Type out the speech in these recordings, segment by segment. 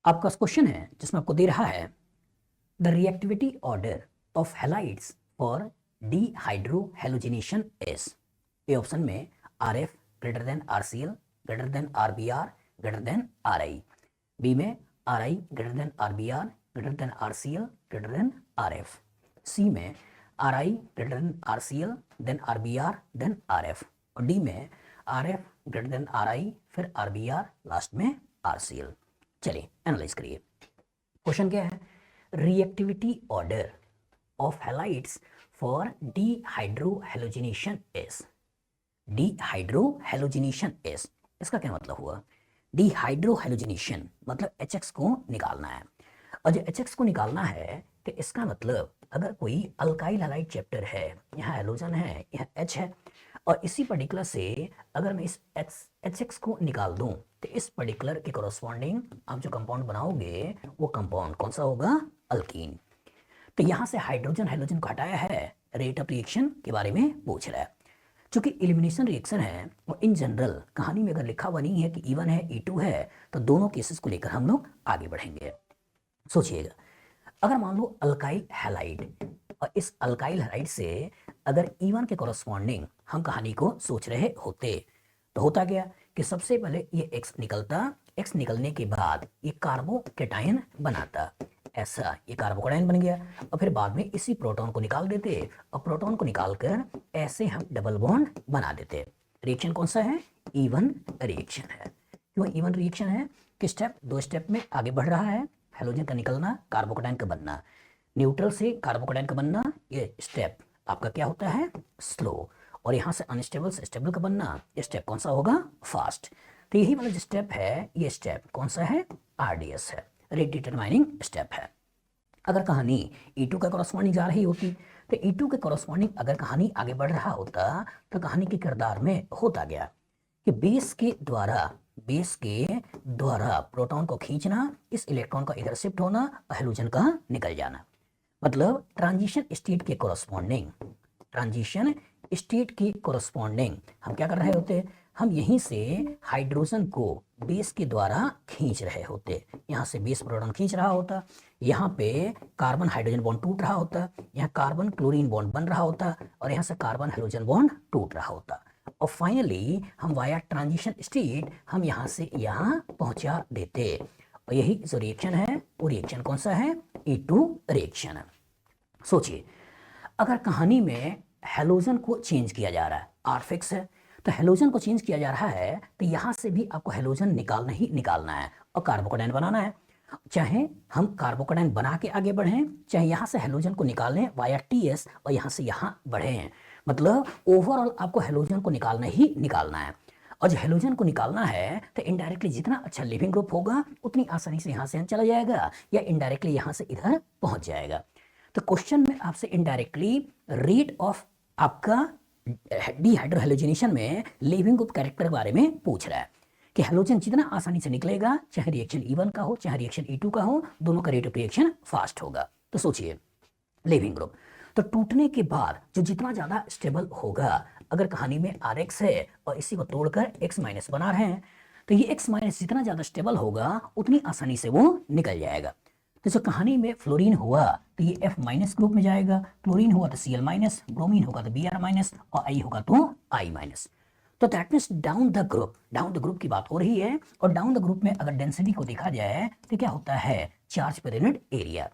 आपका क्वेश्चन है जिसमें आपको दे रहा है the reactivity order of halides for dehydrohalogenation is. A option में R F greater than R C L greater than R B R greater than R I, B में R I greater than R B R greater than R C L greater than R F, C में R I greater than R C L than R B R than R F, और D में R F greater than R आई फिर are B are last में are C L. चलिए analyse करिए। Question क्या है? Reactivity order of halides for dehydrohalogenation is. Dehydrohalogenation is, इसका क्या मतलब हुआ? डीहाइड्रोहेलोजिनेशन मतलब HX को निकालना है, और जो HX को निकालना है तो इसका मतलब अगर कोई अल्काइल हैलाइड चैप्टर है, यहाँ हैलोजन है, यहाँ H है, और इसी पर्टिकुलर से अगर मैं इस HX को निकाल दूं तो इस पर्टिकुलर के कोरस्पॉन्डिंग आप जो कंपाउंड बनाओगे वो कंपाउंड कौन सा होगा? अल्कीन। तो यहाँ से हाइड्रोजन हैलोजन को हटाया है, रेट ऑफ रिएक्शन के बारे में पूछ रहा है। चूंकि एलिमिनेशन रिएक्शन है वो इन जनरल कहानी में अगर लिखा हुआ नहीं है कि E1 है E2 है, तो दोनों केसेस को लेकर हम लोग आगे बढ़ेंगे। सोचिएगा, अगर मान लो अल्काइल हैलाइड, और इस अल्काइल हैलाइड से अगर E1 के कोरस्पॉन्डिंग हम कहानी को सोच रहे होते तो होता क्या कि सबसे पहले ये X निकलता, X निकलने के बाद ये कार्बोकेटायन बनाता, ऐसा ये कार्बोकेटायन बन गया, और फिर बाद में इसी प्रोटॉन को निकाल देते, और प्रोटॉन को निकालकर ऐसे हम डबल बॉन्ड बना देते। रिएक्शन कौन सा है? E1 रिएक्शन है। क्यों E1 रिएक्शन है? कि स्टेप दो स्टेप में आगे बढ़ रहा है, हैलोजन का निकलना, कार्बोकेटायन का बनना, न्यूट्रल से कार्बोकेटायन का बनना, ये स्टेप आपका क्या होता है? स्लो, और यहाँ से अनस्टेबल से स्टेबल का बनना, ये स्टेप कौन सा होगा? फास्ट। तो यही वाला जो स्टेप है, ये स्टेप कौन सा है? RDS है, रेट डिटरमाइनिंग स्टेप है। अगर कहानी E2 का कॉरस्पॉन्डिंग जा रही होती तो E2 के कॉरस्पॉन्डिंग अगर कहानी आगे बढ़ रहा होता तो कहानी के किरदार में होता गया कि बेस के द्वारा प्रोटॉन को खींचना, इस इलेक्ट्रॉन का इधर शिफ्ट होना, और हैलोजन का निकल जाना। मतलब ट्रांजिशन स्टेट के कोरस्पॉन्डिंग हम क्या कर रहे होते? हम यहीं से हाइड्रोजन को बेस के द्वारा खींच रहे होते, यहाँ से बेस प्रोटॉन खींच रहा होता, यहाँ पे कार्बन हाइड्रोजन बॉन्ड टूट रहा होता, यहाँ कार्बन क्लोरीन बॉन्ड बन रहा होता, और यहाँ से कार्बन हाइड्रोजन बॉन्ड टूट रहा होता, और फाइनली हम वाया ट्रांजिशन स्टेट हम यहाँ से यहाँ पहुंचा देते। और यही जो रिएक्शन है वो रिएक्शन कौन सा है? E2 रिएक्शन है। सोचिए, अगर कहानी में हैलोजन को चेंज किया जा रहा है, R फिक्स है, तो हैलोजन को चेंज किया जा रहा है तो यहाँ से भी आपको हैलोजन निकालना ही निकालना है और कार्बोकेटायन बनाना है। चाहे हम कार्बोकेटायन बना के आगे बढ़ें, चाहे यहाँ से हैलोजन को निकालें वाया TS और यहाँ से यहाँ बढ़ें, मतलब ओवरऑल आपको हैलोजन को निकालना ही निकालना है। और जो हैलोजन को निकालना है तो इनडायरेक्टली जितना अच्छा लिविंग ग्रुप होगा उतनी आसानी से यहाँ से चला जाएगा, या इनडायरेक्टली यहाँ से इधर पहुंच जाएगा। तो क्वेश्चन में आपसे इनडायरेक्टली रेट ऑफ आपका डीहाइड्रोहेलोजिनेशन में लिविंग ग्रुप कैरेक्टर के बारे में पूछ रहा है कि हैलोजन जितना आसानी से निकलेगा, चाहे रिएक्शन E1 का हो चाहे रिएक्शन E2 का हो, दोनों का रेट ऑफ रिएक्शन फास्ट होगा। तो सोचिए, लिविंग ग्रुप तो टूटने के बाद जो जितना ज्यादा स्टेबल होगा, अगर कहानी में RX है और इसी को तोड़कर X माइनस बना रहे हैं, तो ये X माइनस जितना ज्यादा स्टेबल होगा उतनी आसानी से वो निकल जाएगा। तो जो कहानी में फ्लोरीन हुआ तो ये F माइनस ग्रुप में जाएगा, क्लोरीन हुआ तो Cl माइनस, ब्रोमीन होगा तो Br माइनस, और I होगा तो I माइनस। तो that means down the group की बात हो रही है, और डाउन द ग्रुप में अगर डेंसिटी को देखा जाए तो क्या होता है? Charge per unit area.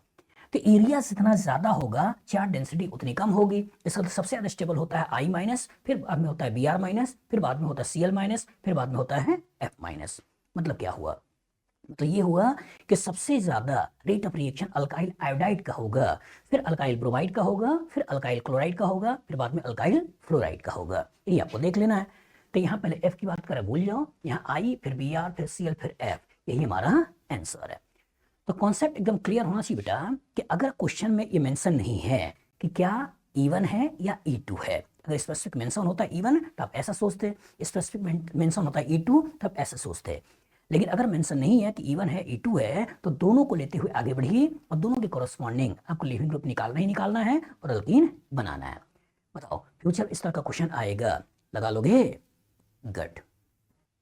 तो एरिया जितना ज्यादा होगा चार्ज डेंसिटी उतनी कम होगी। इसका तो सबसे ज्यादा स्टेबल होता है I माइनस, फिर बाद में होता है Br माइनस, फिर बाद में होता है Cl माइनस, फिर बाद में होता है F माइनस। मतलब क्या हुआ? तो ये हुआ कि सबसे ज्यादा rate of reaction alkyl iodide का होगा, फिर अल्काइल ब्रोमाइड का होगा, फिर अल्काइल क्लोराइड का होगा, फिर बाद में अल्काइल फ्लोराइड का होगा। ये आपको देख लेना है। तो यहाँ पहले F की बात करें, भूल जाओ, यहाँ I फिर Br फिर Cl फिर F, यही हमारा आंसर है। तो कॉन्सेप्ट एकदम क्लियर होना चाहिए बेटा कि अगर क्वेश्चन में ये मेंशन नहीं है कि क्या E1 है या E2 है, अगर स्पेसिफिक मेंशन होता है E1 तो आप ऐसा सोचते, स्पेसिफिक मेंशन होता है E2 तब ऐसा सोचते, लेकिन अगर मेंशन नहीं है कि E1 है E2 है तो दोनों को लेते हुए आगे बढ़िए, और दोनों के कोरस्पॉन्डिंग आपको लिविंग ग्रुप निकालना ही निकालना है और अल्कीन बनाना है। बताओ, फ्यूचर इस तरह का क्वेश्चन आएगा, लगा लोगे? गुड।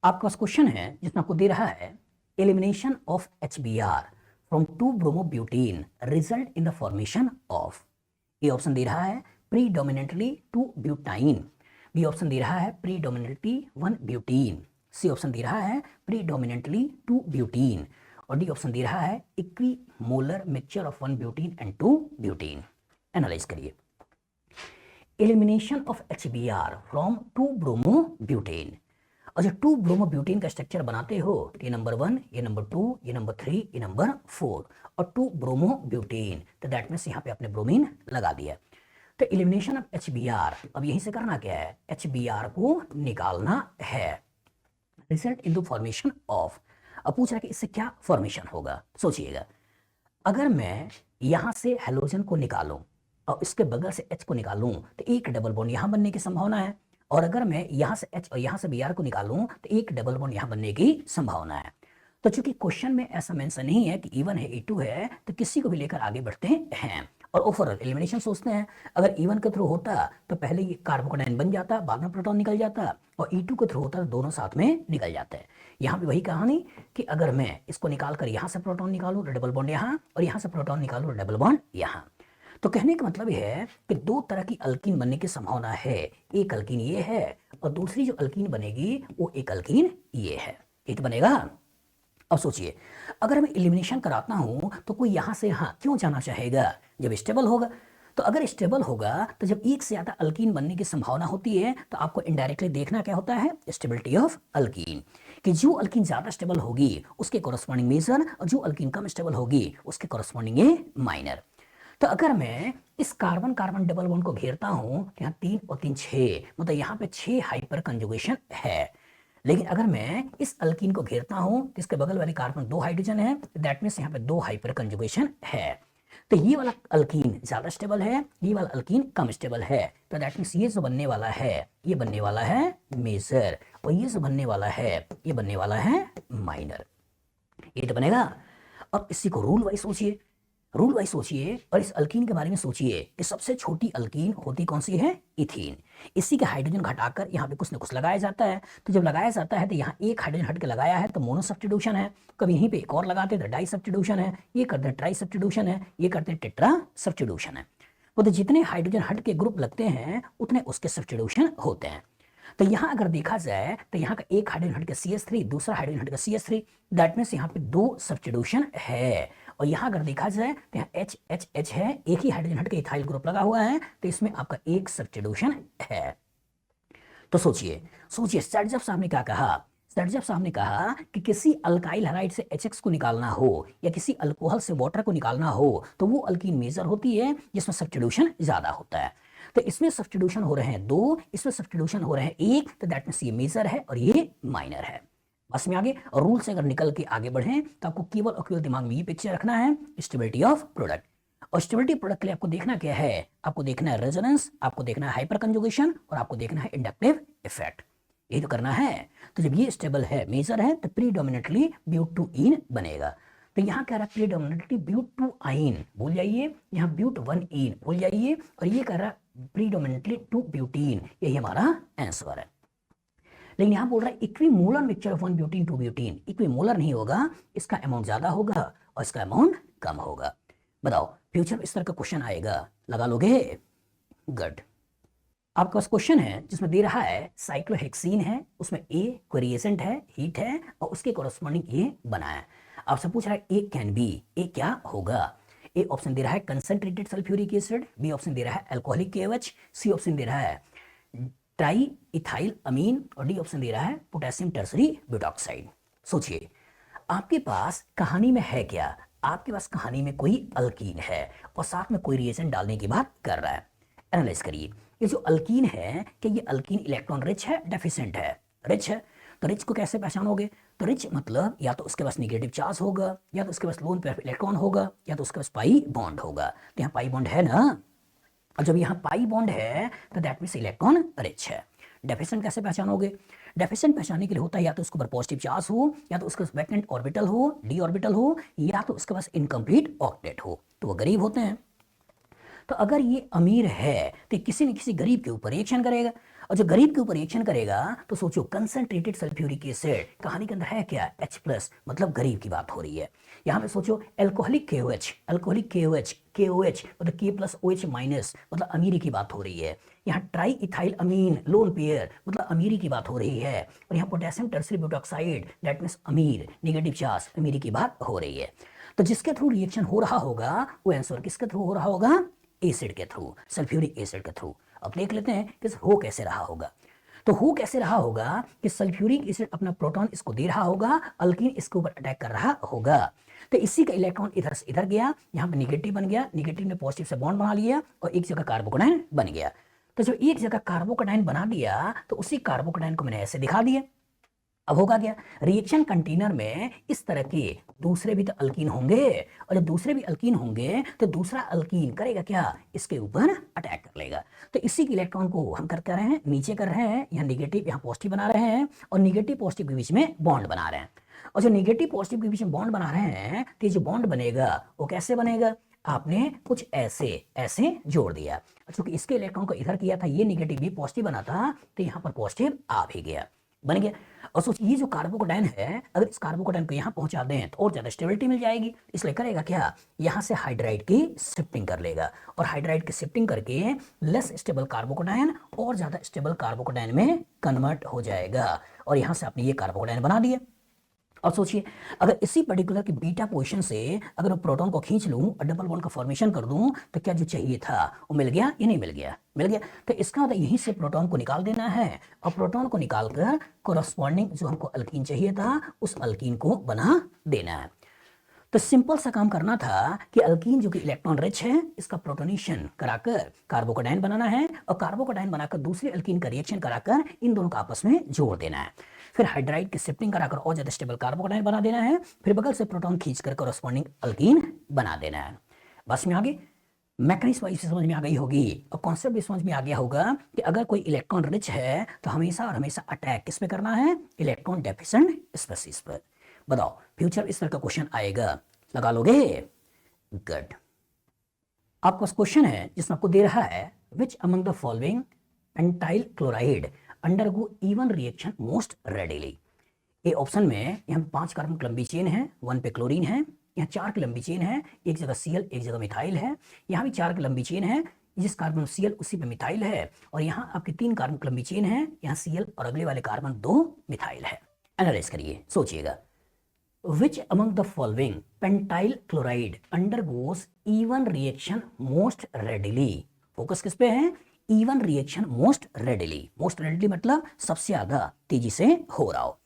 आपके पास क्वेश्चन है जिसमें आपको दे रहा है elimination of HBr from 2-bromobutene result in the formation of, A option दे रहा है predominantly 2-butene, बी ऑप्शन दे रहा है predominantly 1-butene, सी ऑप्शन दे रहा है predominantly 2-butene और डी ऑप्शन दे रहा है equimolar mixture of 1-butene and 2-butene। Analyse करिए। Elimination of HBr from 2-bromobutene, और जब 2-bromobutene का स्ट्रक्चर बनाते हो तो ये नंबर 1, ये नंबर 2, ये नंबर 3, ये नंबर 4 और 2-bromobutene, तो दैट मींस यहाँ पे आपने ब्रोमीन लगा दिया। तो एलिमिनेशन ऑफ HBr, अब यहीं से करना क्या है, HBr को निकालना है, result in the formation of. अब पूछ रहा है कि इससे क्या फॉर्मेशन होगा। सोचिएगा, अगर मैं यहां से हेलोजन को निकालूं और इसके बगल से H को निकालूं तो एक डबल बॉन्ड यहां बनने की संभावना है, और अगर मैं यहां से H और यहां से Br को निकालूं तो एक डबल बॉन्ड यहां बनने की संभावना है। तो चूंकि क्वेश्चन में ऐसा मेंशन नहीं है कि E1 है E2 है, तो किसी को भी लेकर आगे बढ़ते हैं और ओवरऑल एलिमिनेशन सोचते हैं। अगर E1 के थ्रू होता तो पहले ये कार्बोकेटाइन बन जाता, बाद में प्रोटॉन निकल जाता, और E2 के थ्रू होता तो दोनों साथ में निकल जाते हैं। यहाँ पे वही कहानी कि अगर मैं इसको निकालकर यहाँ से प्रोटॉन निकालूं तो डबल बॉन्ड यहाँ, और यहाँ से प्रोटॉन निकालूं तो डबल बॉन्ड यहाँ। तो कहने का मतलब यह है कि दो तरह की अल्कीन बनने की संभावना है, एक अल्कीन ये है और दूसरी जो अल्कीन बनेगी वो एक अल्कीन ये है। ये तो बनेगा। अब सोचिए, अगर मैं एलिमिनेशन कराता हूं तो कोई यहां से यहां क्यों जाना चाहेगा जब स्टेबल होगा। तो अगर स्टेबल होगा तो जब एक से ज्यादा अल्कीन बनने की संभावना होती है तो आपको इनडायरेक्टली देखना क्या होता है, स्टेबिलिटी ऑफ अल्कीन, कि जो अल्कीन ज्यादा स्टेबल होगी उसके कॉरस्पॉन्डिंग मेजर और जो अल्कीन कम स्टेबल होगी उसके कॉरस्पॉन्डिंग माइनर। तो अगर मैं इस कार्बन कार्बन डबल बॉन्ड को घेरता हूं तो यहाँ 3 और 3 6, मतलब यहाँ पे 6 हाइपर कंजुगेशन है। लेकिन अगर मैं इस अल्कीन को घेरता हूं तो इसके बगल वाले कार्बन 2 हाइड्रोजन है, दैट मींस यहाँ पे 2 हाइपर कंजुगेशन है। तो ये वाला अल्कीन ज्यादा स्टेबल है, ये वाला अल्कीन कम स्टेबल है, तो दैट मींस ये जो बनने वाला है ये बनने वाला है मेजर, और ये जो बनने वाला है ये बनने वाला है माइनर। ये तो बनेगा। अब इसी को रूल वाइज सोचिए, रूल वाइज सोचिए और इस अल्कीन के बारे में सोचिए कि सबसे छोटी अल्कीन होती कौन सी है, इथीन। इसी के हाइड्रोजन घटाकर यहाँ पे कुछ न कुछ लगाया जाता है, तो जब लगाया जाता है तो यहाँ एक हाइड्रोजन हट के लगाया है तो मोनो सब्स्टिट्यूशन है, कभी यहीं पे एक और लगाते हैं तो डाई सब्स्टिट्यूशन है, ये करते हैं ट्राई सब्स्टिट्यूशन है, ये करते हैं टेट्रा सब्स्टिट्यूशन है। तो जितने हाइड्रोजन हट के ग्रुप लगते हैं उतने उसके सब्स्टिट्यूशन होते हैं। तो यहाँ अगर देखा जाए तो यहाँ का एक हाइड्रोजन हट के CH3, दूसरा हाइड्रोजन हट के CH3, दैट मींस यहाँ पे 2 सब्स्टिट्यूशन है। और यहाँ अगर देखा जाए तो यहाँ H है, एक ही हाइड्रोजन हट के इथाइल ग्रुप लगा हुआ है, तो इसमें आपका एक सब्स्टिट्यूशन है। तो सोचिए स्टर्डजब साहब ने क्या कहा, स्टर्डजब साहब ने कहा कि किसी अल्काइल हैलाइड से HX को निकालना हो या किसी अल्कोहल से वाटर को निकालना हो तो वो अल्कीन मेजर होती है जिसमें सब्स्टिट्यूशन ज्यादा होता है। तो इसमें सब्स्टिट्यूशन हो रहे हैं 2, इसमें सब्स्टिट्यूशन हो रहे हैं 1, तो दैट मींस ये मेजर है और ये माइनर है। बस में आगे, और रूल से अगर निकल के आगे बढ़ें तो आपको केवल और केवल दिमाग में ये पिक्चर रखना है, स्टेबिलिटी ऑफ प्रोडक्ट। और स्टेबिलिटी प्रोडक्ट के लिए आपको देखना क्या है, आपको देखना है रेजोनेंस, आपको देखना है हाइपर कंजुगेशन और आपको देखना है इंडक्टिव इफेक्ट। ये तो करना है। तो जब ये स्टेबल है, मेजर है, तो प्रीडोमिनेटली ब्यूटूइन बनेगा। तो यहाँ कह रहा है प्रीडोमिनेटली ब्यूटूआइन, भूल जाइए, यहाँ ब्यूट1इन भूल जाइए, और ये कह रहा है प्रीडोमिनेटली 2-ब्यूटीन, यही हमारा आंसर है। लेकिन यहाँ बोल रहा है इक्विमोलर मिक्सचर ऑफ 1-ब्यूटीन 2-ब्यूटीन, इक्विमोलर नहीं होगा, इसका अमाउंट ज्यादा होगा और इसका अमाउंट कम होगा। बताओ फ्यूचर में इस तरह का क्वेश्चन आएगा, लगा लोगे? गुड। आपके पास क्वेश्चन है जिसमें दे रहा है साइक्लोहेक्सीन है, उसमें ए कोई रिएजेंट है, हीट है और उसके कॉरस्पॉन्डिंग ए बना है। आपसे पूछ रहा है ए कैन बी, ए क्या होगा? ए ऑप्शन दे रहा है concentrated sulphuric acid, B option दे रहा है अल्कोहलिक KOH, सी ऑप्शन दे रहा है ट्राई इथाइल अमीन और डी ऑप्शन दे रहा है पोटेशियम टर्सरी ब्यूटॉक्साइड। सोचिए आपके पास कहानी में है क्या, आपके पास कहानी में कोई अल्कीन है और साथ में कोई रिएजेंट डालने की बात कर रहा है। एनालाइज करिए, ये जो अल्कीन है कि ये अल्कीन इलेक्ट्रॉन रिच है, डेफिशिएंट है? रिच है। तो रिच को कैसे पहचानोगे? तो रिच मतलब या तो उसके पास नेगेटिव चार्ज होगा, या तो उसके पास लोन पेयर इलेक्ट्रॉन होगा, या तो उसके पास पाई बॉन्ड होगा। तो यहाँ पाई बॉन्ड है ना, और जब यहाँ पाई बॉन्ड है तो दैट मींस इलेक्ट्रॉन रिच है। डेफिशिएंट कैसे पहचानोगे? डेफिशिएंट पहचानने के लिए होता है या तो उसके ऊपर पॉजिटिव चार्ज हो, या तो उसके पास वैकेंट ऑर्बिटल हो, डी ऑर्बिटल हो, या तो उसके पास इनकम्प्लीट ऑक्टेट हो, तो वो गरीब होते हैं। तो अगर ये अमीर है तो किसी न किसी गरीब के ऊपर रिएक्शन करेगा, और जो गरीब के ऊपर रिएक्शन करेगा तो सोचो कंसंट्रेटेड सल्फ्यूरिक एसिड, कहानी के अंदर है क्या H+, मतलब गरीब की बात हो रही है। यहाँ पे सोचो एल्कोहलिक KOH, KOH मतलब K+OH- मतलब अमीरी की बात हो रही है। यहाँ ट्राई इथाइल अमीन लोन पेयर मतलब अमीरी की बात हो रही है। और यहाँ potassium tertiary butoxide that means अमीर, नेगेटिव चार्ज, अमीरी की बात हो रही है। तो जिसके थ्रू रिएक्शन हो रहा होगा वो आंसर किसके थ्रू हो रहा होगा, एसिड के थ्रू, सल्फ्यूरिक एसिड के थ्रू। अब देख लेते हैं कि हो कैसे रहा होगा। तो हो कैसे रहा होगा कि सल्फ्यूरिक एसिड अपना प्रोटॉन इसको दे रहा होगा, अल्कीन इसके ऊपर अटैक कर रहा होगा। तो इसी का इलेक्ट्रॉन इधर से इधर गया, यहाँ पे निगेटिव बन गया, निगेटिव ने पॉजिटिव से बॉन्ड बना लिया और एक जगह कार्बोकैटायन बन गया। तो जब एक जगह कार्बोकैटायन बना दिया तो उसी कार्बोकैटायन को मैंने ऐसे दिखा दिया। अब होगा क्या, रिएक्शन कंटेनर में इस तरह के दूसरे भी तो अल्कीन होंगे, और जब दूसरे भी अल्कीन होंगे तो दूसरा अल्कीन करेगा क्या, इसके ऊपर अटैक कर लेगा। तो इसी के इलेक्ट्रॉन को हम करते रहे हैं, नीचे कर रहे हैं, यहाँ निगेटिव यहाँ पॉजिटिव बना रहे हैं और निगेटिव पॉजिटिव के बीच में बॉन्ड बना रहे हैं। और जो निगेटिव पॉजिटिव के बीच में बॉन्ड बना रहे हैं तो ये जो बॉन्ड बनेगा वो कैसे बनेगा, आपने कुछ ऐसे ऐसे जोड़ दिया। क्योंकि इसके इलेक्ट्रॉन को इधर किया था, ये निगेटिव भी पॉजिटिव बना था तो यहाँ पर पॉजिटिव आ भी गया, बन गया। और सोचिए ये जो कार्बोकैटायन है, अगर इस कार्बोकैटायन को यहाँ पहुंचा दें तो और ज्यादा स्टेबिलिटी मिल जाएगी। इसलिए करेगा क्या, यहाँ से हाइड्राइड की शिफ्टिंग कर लेगा और हाइड्राइड की शिफ्टिंग करके लेस स्टेबल कार्बोकैटायन और ज्यादा स्टेबल कार्बोकैटायन में कन्वर्ट हो जाएगा। और यहाँ से आपने ये कार्बोकैटायन बना दिया। और सोचिए अगर इसी पर्टिकुलर की बीटा पोजीशन से अगर मैं प्रोटॉन को खींच लूं और डबल बॉन्ड का फॉर्मेशन कर दूं तो क्या जो चाहिए था वो मिल गया या नहीं मिल गया, मिल गया। तो इसका मतलब यहीं से प्रोटॉन को निकाल देना है और प्रोटॉन को निकालकर कोरस्पॉन्डिंग जो हमको अल्कीन चाहिए था उस अल्कीन को बना देना है। तो सिंपल सा काम करना था कि अल्कीन जो कि इलेक्ट्रॉन रिच है इसका प्रोटोनेशन कराकर कार्बोकैटायन बनाना है और कार्बोकैटायन बनाकर दूसरे अल्कीन का रिएक्शन कराकर इन दोनों को आपस में जोड़ देना है। फिर हाइड्राइड की शिफ्टिंग कराकर और ज्यादा स्टेबल कार्बोकैटायन बना देना है। फिर बगल से प्रोटॉन खींचकर कॉरस्पॉन्डिंग अल्कीन बना देना है। बस में आगे मैकेनिज्म वाइज समझ में आ गई होगी और कॉन्सेप्ट भी समझ में आ गया होगा कि अगर कोई इलेक्ट्रॉन रिच है तो हमेशा और हमेशा अटैक किस पे करना है, इलेक्ट्रॉन डेफिशिएंट स्पीशीज पर। बताओ फ्यूचर इस तरह का क्वेश्चन आएगा, लगा लोगे, गुड। आपके पास क्वेश्चन है जिसमें आपको दे रहा है which among the following pentyl chloride undergo E one reaction most readily. A option में यहाँ 5 कार्बन की लंबी चेन है, 1 पे क्लोरीन है, यहाँ 4 की लंबी चेन है, एक जगह Cl एक जगह मिथाइल है, यहाँ भी 4 की लंबी चेन है, जिस कार्बन Cl उसी पे मिथाइल है, और यहाँ आपकी 3 कार्बन की लंबी चेन है, यहाँ Cl और अगले वाले कार्बन 2 मिथाइल है। एनालाइज करिए, सोचिएगा। Which among the following pentyl chloride undergoes even reaction most readily? Focus किस पे है, even reaction most readily। most readily मतलब सबसे ज्यादा तेजी से हो रहा हो।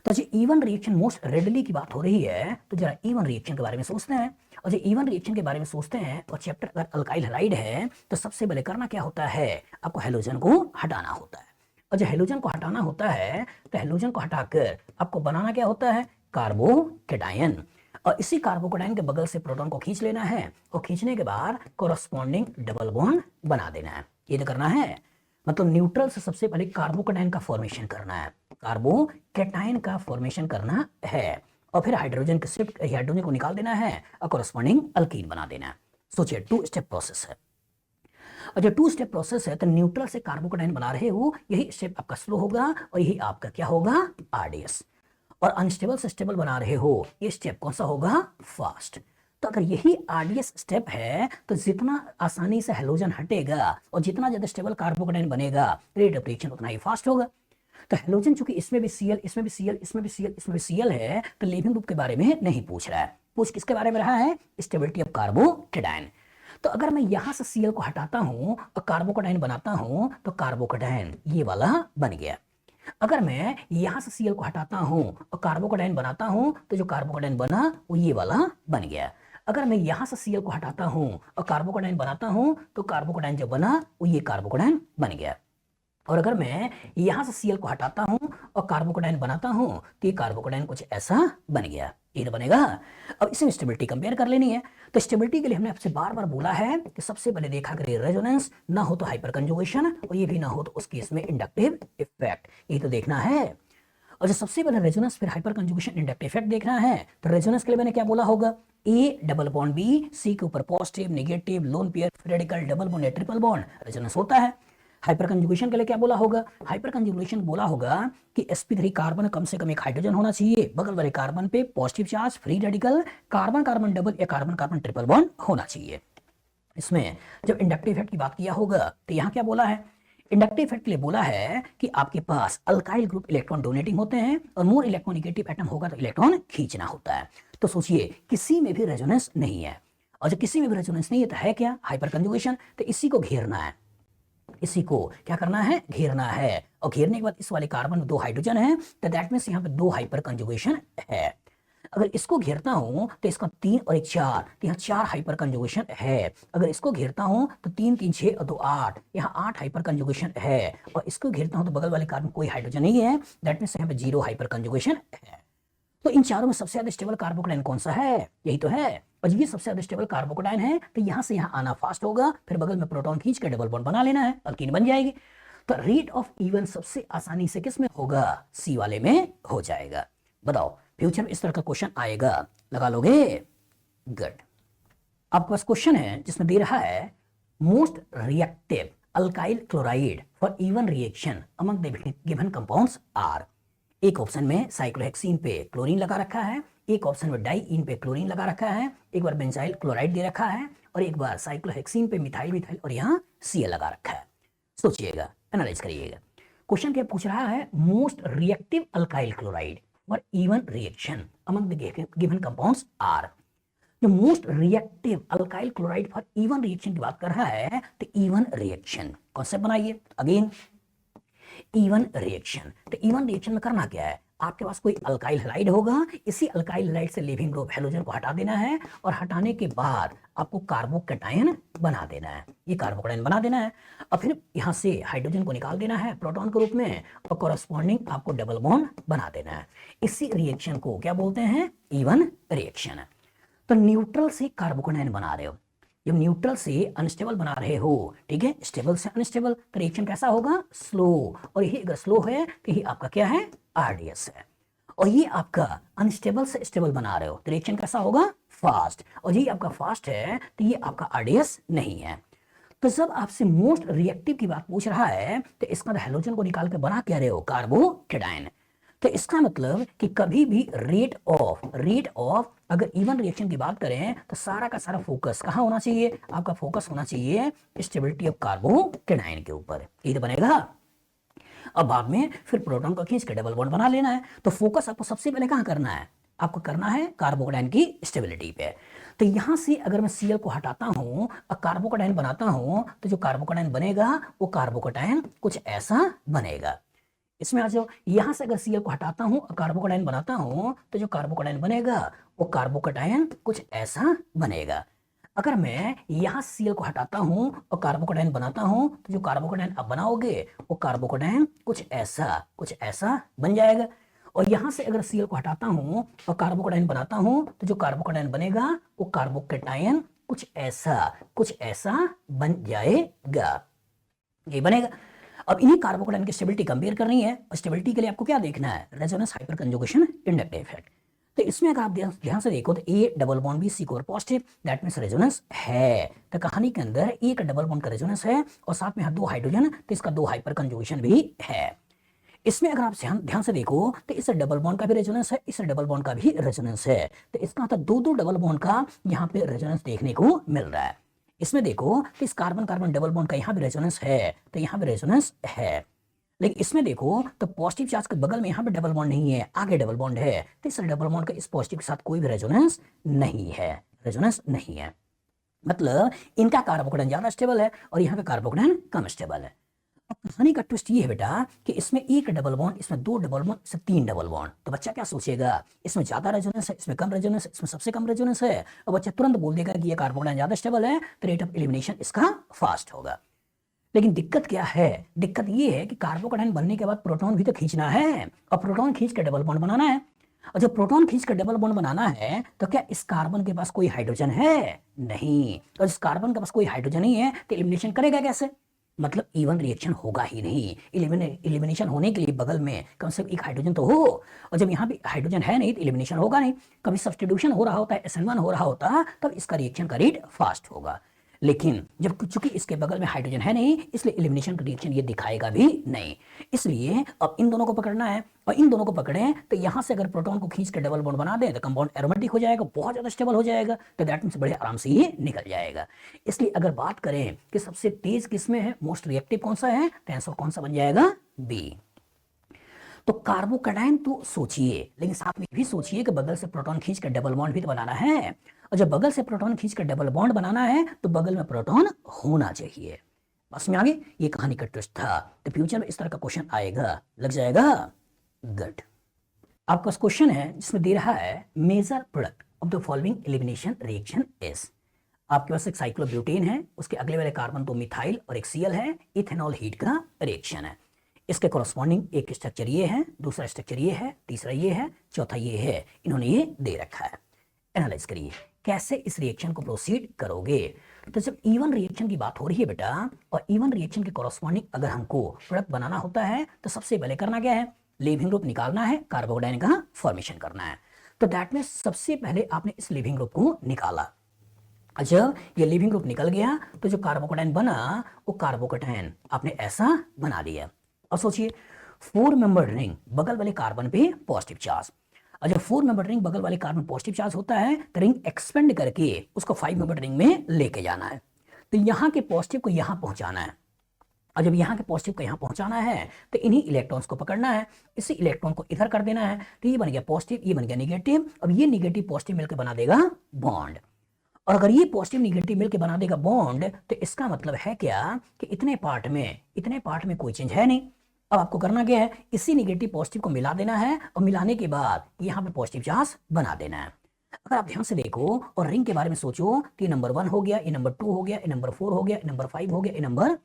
तो जो even reaction most readily की बात हो रही है तो जरा even reaction के बारे में सोचते हैं। और जो even reaction के बारे में सोचते हैं और चैप्टर अगर अल्काइल हैलाइड है तो सबसे पहले करना क्या होता है, आपको हेलोजन को हटाना होता है। और जो हेलोजन को हटाना होता है तो हेलोजन को हटाकर आपको बनाना क्या होता है, कार्बोकैटायन। और इसी कार्बोकैटायन के बगल से प्रोटॉन को खींच लेना है और खींचने के बाद कोरस्पॉन्डिंग डबल बॉन्ड बना देना है। ये तो करना है, मतलब न्यूट्रल से सबसे पहले कार्बोकैटायन का फॉर्मेशन करना है, कार्बोकैटायन का फॉर्मेशन करना है और फिर हाइड्रोजन के शिफ्ट हाइड्रोजन को निकाल देना है और कोरस्पॉन्डिंग अल्कीन बना देना है। सोचिए 2 स्टेप प्रोसेस है। और जो 2 स्टेप प्रोसेस है तो न्यूट्रल से कार्बोकैटायन बना रहे हो, यही स्टेप आपका स्लो होगा और यही आपका क्या होगा, आरडीएस। और अनस्टेबल से स्टेबल बना रहे हो, ये स्टेप कौन सा होगा, फास्ट। तो अगर यही आरडीएस स्टेप है तो जितना आसानी से हेलोजन हटेगा और जितना ज्यादा स्टेबल कार्बोकैटायन बनेगा रेट ऑफ रिएक्शन उतना ही फास्ट होगा। तो हेलोजन चूंकि इसमें भी Cl, इसमें भी Cl, इसमें भी Cl, इसमें भी Cl है तो लीविंग ग्रुप के बारे में नहीं पूछ रहा है, पूछ किसके बारे में रहा है, स्टेबिलिटी ऑफ कार्बोकैटायन। तो अगर मैं यहां से Cl को हटाता हूं और कार्बोकैटायन बनाता हूं तो कार्बोकैटायन ये वाला बन गया। अगर मैं यहां से Cl को हटाता हूं और कार्बोकैटायन बनाता हूं तो जो कार्बोकैटायन बना वो ये वाला बन गया। अगर मैं यहां से Cl को हटाता हूं और कार्बोकैटायन बनाता हूं तो कार्बोकैटायन जो बना वो ये कार्बोकैटायन बन गया। और अगर मैं यहां से Cl को हटाता हूं और कार्बोकैटायन बनाता हूं तो ये कार्बोकैटायन कुछ ऐसा बन गया, ये तो बनेगा। अब इसमें स्टेबिलिटी कंपेयर कर लेनी है। तो स्टेबिलिटी के लिए हमने आपसे बार बार बोला है कि सबसे पहले देखा करिए रेजोनेंस, ना हो तो हाइपर कंजुगेशन और ये भी ना हो तो उस केस में इंडक्टिव इफेक्ट, ये तो देखना है। और जो सबसे पहले रेजोनेंस फिर हाइपर कंजुगेशन इंडक्टिव इफेक्ट देखना है तो रेजोनेंस के लिए मैंने क्या बोला होगा, ए डबल बॉन्ड बी, सी के ऊपर positive negative lone pair radical double bond या ट्रिपल बॉन्ड रेजोनेंस होता है। हाइपर कंजुगेशन के लिए क्या बोला होगा? हाइपर कंजुगेशन बोला होगा कि sp3 कार्बन कम से कम एक हाइड्रोजन होना चाहिए, बगल वाले कार्बन पे positive charge, free radical, carbon carbon double या कार्बन कार्बन ट्रिपल बॉन्ड होना चाहिए। इसमें जब इंडक्टिव इफेक्ट की बात किया होगा तो यहाँ क्या बोला है? इंडक्टिव इफेक्ट के लिए बोला है कि आपके पास अल्काइल ग्रुप इलेक्ट्रॉन डोनेटिंग होते हैं और मोर इलेक्ट्रोनेगेटिव एटम होगा तो इलेक्ट्रॉन खींचना होता है। तो सोचिए किसी में भी रेजोनेंस नहीं है, और जब किसी में भी रेजोनेंस नहीं है तो है क्या? Hyper conjugation. तो इसी को घेरना है, इसी को क्या करना है? घेरना है। और घेरने के बाद इस वाले कार्बन में 2 हाइड्रोजन है, तो दैट मींस यहाँ पे 2 हाइपर कंजुगेशन है। अगर इसको घेरता हूं तो इसका 3 और 1 4, तो यहाँ 4 हाइपर कंजुगेशन है। अगर इसको घेरता हूं तो 3 3 6 और 2 8, यहाँ 8 हाइपर कंजुगेशन है। और इसको घेरता हूं तो बगल वाले कार्बन कोई हाइड्रोजन नहीं है, दैट मींस यहाँ पे 0 हाइपर कंजुगेशन है। तो इन चारों में सबसे ज्यादा स्टेबल कार्बोकेटाइन कौन सा है? यही तो है, और ये सबसे ज्यादा स्टेबल कार्बोकेटाइन है, तो यहाँ से यहाँ आना फास्ट होगा, फिर बगल में प्रोटॉन खींच के डबल बॉन्ड बना लेना है, अल्कीन बन जाएगी। तो रेट ऑफ इवन सबसे आसानी से किस में होगा? सी वाले में हो जाएगा। बताओ फ्यूचर में इस तरह का क्वेश्चन आएगा, लगा लोगे? गुड। आपके पास क्वेश्चन है जिसमें दे रहा है most reactive alkyl chloride for even reaction among the given compounds are. एक ऑप्शन में साइक्लोहेक्सीन पे क्लोरीन लगा रखा है, एक ऑप्शन में डाइईन पे क्लोरीन लगा रखा है, एक बार बेंजाइल क्लोराइड दे रखा है, और एक बार साइक्लोहेक्सीन पे मिथाइल मिथाइल और यहाँ Cl लगा रखा है। सोचिएगा, एनालाइज करिएगा। क्वेश्चन क्या पूछ रहा है? Most reactive alkyl chloride for even reaction among the given compounds are. जो most reactive alkyl chloride for even reaction की बात कर रहा है, तो इवन रिएक्शन कॉन्सेप्ट बनाइए। अगेन इवन रिएक्शन, तो इवन रिएक्शन में करना क्या है? आपके पास कोई अल्काइल हैलाइड होगा, इसी अल्काइल हैलाइड से लिविंग ग्रुप हैलोजन को हटा देना है, और हटाने के बाद आपको कार्बोकैटायन बना देना है, ये कार्बोकैटायन बना देना है। और फिर यहाँ से हाइड्रोजन को निकाल देना है प्रोटॉन के रूप में, और कॉरस्पॉन्डिंग आपको डबल बॉन्ड बना देना है। इसी रिएक्शन को क्या बोलते हैं? Even reaction. तो न्यूट्रल से कार्बोकैटायन बना रहे हो, जब न्यूट्रल से अनस्टेबल बना रहे हो, ठीक है, स्टेबल से अनस्टेबल, तो रिएक्शन कैसा होगा? स्लो। और यही अगर स्लो है तो ये आपका क्या है? आरडीएस है। और ये आपका अनस्टेबल से स्टेबल बना रहे हो तो रिएक्शन कैसा होगा? फास्ट। और ये आपका फास्ट है तो ये आपका आरडीएस नहीं है। तो जब आपसे मोस्ट रिएक्टिव की बात पूछ रहा है तो इसका हैलोजन को निकाल के बना क्या रहे हो? कार्बोकैटायन। तो इसका मतलब कि कभी भी रेट ऑफ अगर इवन रिएक्शन की बात करें तो सारा का सारा फोकस कहाँ होना चाहिए? आपका फोकस होना चाहिए स्टेबिलिटी ऑफ कार्बोकैटायन के ऊपर, ये तो बनेगा। अब बाद में फिर प्रोटॉन को खींच के डबल बॉन्ड बना लेना है। तो फोकस आपको सबसे पहले कहाँ करना है? आपको करना है कार्बोकैटायन की स्टेबिलिटी पे। तो यहां से अगर मैं Cl को हटाता हूं और कार्बोकैटायन बनाता हूं तो जो कार्बोकैटायन बनेगा वो कार्बोकैटायन कुछ ऐसा बनेगा। इसमें आ जाओ, यहां से अगर Cl को हटाता हूं और कार्बोकैटायन बनाता हूं तो जो कार्बोकैटायन बनेगा वो कार्बोकैटायन कुछ ऐसा बनेगा। अगर मैं यहां Cl को हटाता हूं और कार्बोकैटायन बनाता हूं तो जो कार्बोकैटायन आप बनाओगे वो कार्बोकैटायन कुछ ऐसा बन जाएगा। और यहां से अगर Cl को हटाता हूं और कार्बोकैटायन बनाता हूं तो जो कार्बोकैटायन बनेगा वो कार्बोकैटायन कुछ ऐसा बन जाएगा, ये बनेगा। अब इन्हीं कार्बोकैटायन की स्टेबिलिटी कंपेयर करनी है, और स्टेबिलिटी के लिए आपको क्या देखना है? Resonance, hyper conjugation, inductive effect. तो इसमें अगर आप ध्यान से देखो तो ए डबल बॉन्ड भी C core positive, that means resonance है। तो कहानी के अंदर एक डबल बॉन्ड का रेजोनेंस है और साथ में 2 हाइड्रोजन, तो इसका 2 हाइपर कंजुगेशन भी है। इसमें अगर आप ध्यान से देखो तो इस डबल बॉन्ड का भी रेजोनेंस है, इस डबल बॉन्ड का भी रेजोनेंस है। तो इसका मतलब 2 डबल बॉन्ड का यहाँ पे रेजोनेंस देखने को मिल रहा है। इसमें देखो तो इस कार्बन कार्बन डबल बॉन्ड का यहाँ भी रेजोनेंस है, तो यहाँ भी रेजोनेंस है। लेकिन इसमें देखो तो पॉजिटिव चार्ज के बगल में यहाँ पे डबल बॉन्ड नहीं है, आगे डबल बॉन्ड है, तो इस डबल बॉन्ड का इस पॉजिटिव के साथ कोई भी रेजोनेंस नहीं है। मतलब इनका कार्बोकैटायन ज्यादा स्टेबल है और यहाँ का कार्बोकैटायन कम स्टेबल है। अब कहानी का ट्विस्ट ये है बेटा कि इसमें एक डबल बॉन्ड, इसमें 2 डबल बॉन्ड, इसमें 3 डबल बॉन्ड। तो बच्चा क्या सोचेगा? इसमें ज्यादा रेजोनेंस है, इसमें कम रेजोनेंस है, इसमें सबसे कम रेजोनेंस है, और बच्चा तुरंत बोल देगा कि ये कार्बोकैटायन ज्यादा स्टेबल है, तो रेट ऑफ एलिमिनेशन इसका फास्ट होगा। लेकिन दिक्कत क्या है? दिक्कत ये है कि कार्बोकैटायन बनने के बाद प्रोटॉन भी तो खींचना है, और प्रोटॉन खींच के डबल बॉन्ड बनाना है। और जब प्रोटॉन खींच कर डबल बॉन्ड बनाना है तो क्या इस कार्बन के पास कोई हाइड्रोजन है? नहीं। और इस कार्बन के पास कोई हाइड्रोजन नहीं है तो एलिमिनेशन करेगा कैसे? मतलब इवन रिएक्शन होगा ही नहीं। एलिमिनेशन होने के लिए बगल में कम से कम एक हाइड्रोजन तो हो, और जब यहाँ भी हाइड्रोजन है नहीं तो एलिमिनेशन होगा नहीं। कभी सब्स्टिट्यूशन हो रहा होता है, SN1 हो रहा होता, तब इसका रिएक्शन का रेट फास्ट होगा। लेकिन जब चूंकि इसके बगल में हाइड्रोजन है नहीं, इसलिए एलिमिनेशन रिएक्शन ये दिखाएगा भी नहीं। इसलिए अब इन दोनों को पकड़ना है, और इन दोनों को पकड़े तो यहां से अगर प्रोटॉन को खींच के डबल बॉन्ड बना दें तो कंपाउंड एरोमेटिक हो जाएगा, बहुत ज्यादा स्टेबल हो जाएगा, तो दैट मींस बड़े आराम से ये निकल जाएगा। इसलिए अगर बात करें कि सबसे तेज किसमें है, मोस्ट रिएक्टिव कौन सा है, तो आंसर कौन सा बन जाएगा, बी। तो कार्बोकैटायन तो सोचिए, लेकिन साथ में भी सोचिए कि बगल से प्रोटॉन खींच कर डबल बॉन्ड भी तो बनाना है, और जब बगल से प्रोटॉन खींच कर डबल बॉन्ड बनाना है तो बगल में प्रोटॉन होना चाहिए। बस में आगे ये कहानी का ट्विस्ट था। तो फ्यूचर में इस तरह का क्वेश्चन आएगा, लग जाएगा। गुड। आपका क्वेश्चन है जिसमें दे रहा है major product of the following elimination reaction is. आपके पास एक साइक्लोब्यूटेन है, उसके अगले वाले कार्बन तो मिथाइल और एक सीएल है, इथेनॉल हीट का रिएक्शन है। इसके कॉरस्पॉन्डिंग एक स्ट्रक्चर ये है, दूसरा स्ट्रक्चर ये है, तीसरा ये है, चौथा ये है, इन्होंने ये दे रखा है। एनालाइज करिए कैसे इस रिएक्शन को प्रोसीड करोगे। तो जब इवन रिएक्शन की बात हो रही है बेटा, और इवन रिएक्शन के कॉरस्पॉन्डिंग अगर हमको प्रोडक्ट बनाना होता है तो सबसे पहले करना क्या है, लिविंग ग्रुप निकालना है, कार्बोकैटायन का फॉर्मेशन करना है। तो दैट मींस सबसे पहले आपने इस लिविंग ग्रुप को निकाला। जब ये लिविंग ग्रुप निकल गया तो जो कार्बोकैटायन बना वो कार्बोकैटायन आपने ऐसा बना दिया। अब सोचिए 4 मेंबर रिंग, बगल वाले कार्बन पे पॉजिटिव चार्ज, और जब 4 मेंबर रिंग बगल वाले कार्बन पॉजिटिव चार्ज होता है तो रिंग एक्सपेंड करके उसको 5 मेंबर रिंग में लेके जाना है। तो यहाँ के पॉजिटिव को यहाँ पहुंचाना है, और जब यहाँ के पॉजिटिव को यहाँ पहुंचाना है तो इन्हीं इलेक्ट्रॉन्स को पकड़ना है, इसी इलेक्ट्रॉन को इधर कर देना है। तो ये बन गया पॉजिटिव, ये बन गया निगेटिव। अब ये निगेटिव पॉजिटिव मिलकर बना देगा बॉन्ड, और अगर ये पॉजिटिव निगेटिव मिलकर बना देगा बॉन्ड तो इसका मतलब है क्या कि इतने पार्ट में कोई चेंज है नहीं। अब आपको करना क्या है, इसी निगेटिव पॉजिटिव को मिला देना है, और मिलाने के बाद यहाँ पे पॉजिटिव चार्ज बना देना है। अगर आप ध्यान से देखो और रिंग के बारे में सोचो तो ये नंबर 1 हो गया, ये नंबर 2 हो गया, ये नंबर 4 हो गया, ये नंबर 5 हो गया, ये नंबर